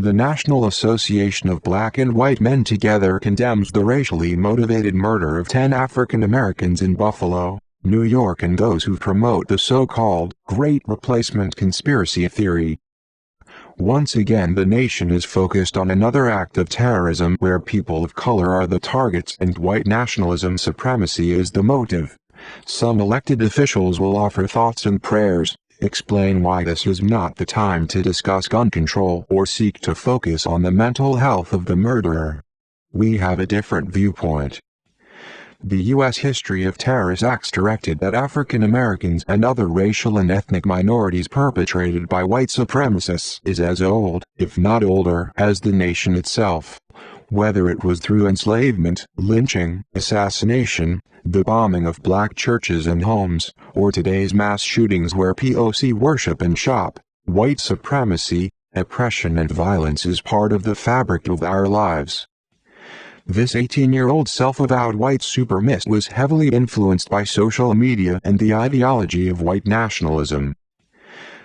The National Association of Black and White Men Together condemns the racially motivated murder of 10 African Americans in Buffalo, New York, and those who promote the so-called Great Replacement conspiracy theory. Once again, the nation is focused on another act of terrorism where people of color are the targets and white nationalism supremacy is the motive. Some elected officials will offer thoughts and prayers, explain why this is not the time to discuss gun control, or seek to focus on the mental health of the murderer. We have a different viewpoint. The U.S. history of terrorist acts directed at African Americans and other racial and ethnic minorities perpetrated by white supremacists is as old, if not older, as the nation itself. Whether it was through enslavement, lynching, assassination, the bombing of black churches and homes, or today's mass shootings where POC worship and shop, white supremacy, oppression and violence is part of the fabric of our lives. This 18-year-old self-avowed white supremacist was heavily influenced by social media and the ideology of white nationalism.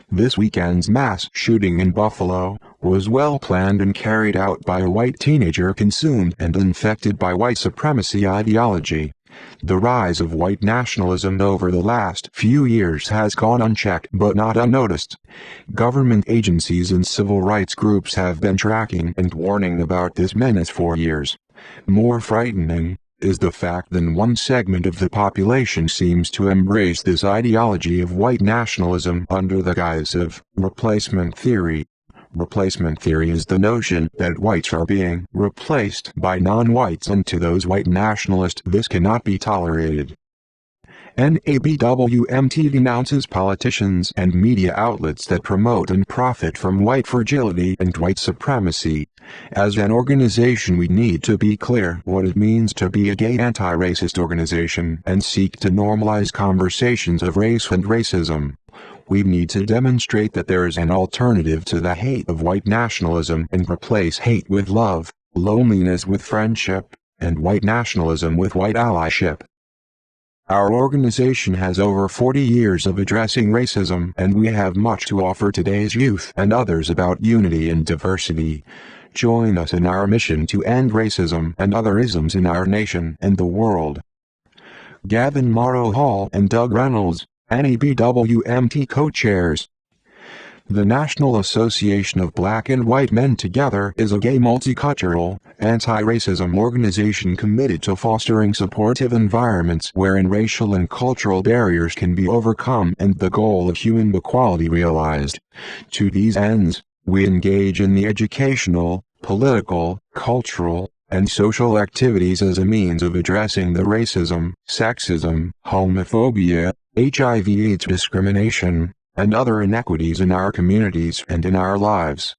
This weekend's mass shooting in Buffalo was well planned and carried out by a white teenager consumed and infected by white supremacy ideology. The rise of white nationalism over the last few years has gone unchecked but not unnoticed. Government agencies and civil rights groups have been tracking and warning about this menace for years. More frightening is the fact that one segment of the population seems to embrace this ideology of white nationalism under the guise of replacement theory. Replacement theory is the notion that whites are being replaced by non-whites, and to those white nationalists this cannot be tolerated. NABWMT denounces politicians and media outlets that promote and profit from white fragility and white supremacy. As an organization, we need to be clear what it means to be a gay anti-racist organization and seek to normalize conversations of race and racism. We need to demonstrate that there is an alternative to the hate of white nationalism and replace hate with love, loneliness with friendship, and white nationalism with white allyship. Our organization has over 40 years of addressing racism, and we have much to offer today's youth and others about unity and diversity. Join us in our mission to end racism and other isms in our nation and the world. Gavin Morrow Hall and Doug Reynolds, NABWMT co-chairs. The National Association of Black and White Men Together is a gay multicultural, anti-racism organization committed to fostering supportive environments wherein racial and cultural barriers can be overcome and the goal of human equality realized. To these ends, we engage in the educational, political, cultural, and social activities as a means of addressing the racism, sexism, homophobia, HIV/AIDS discrimination, and other inequities in our communities and in our lives.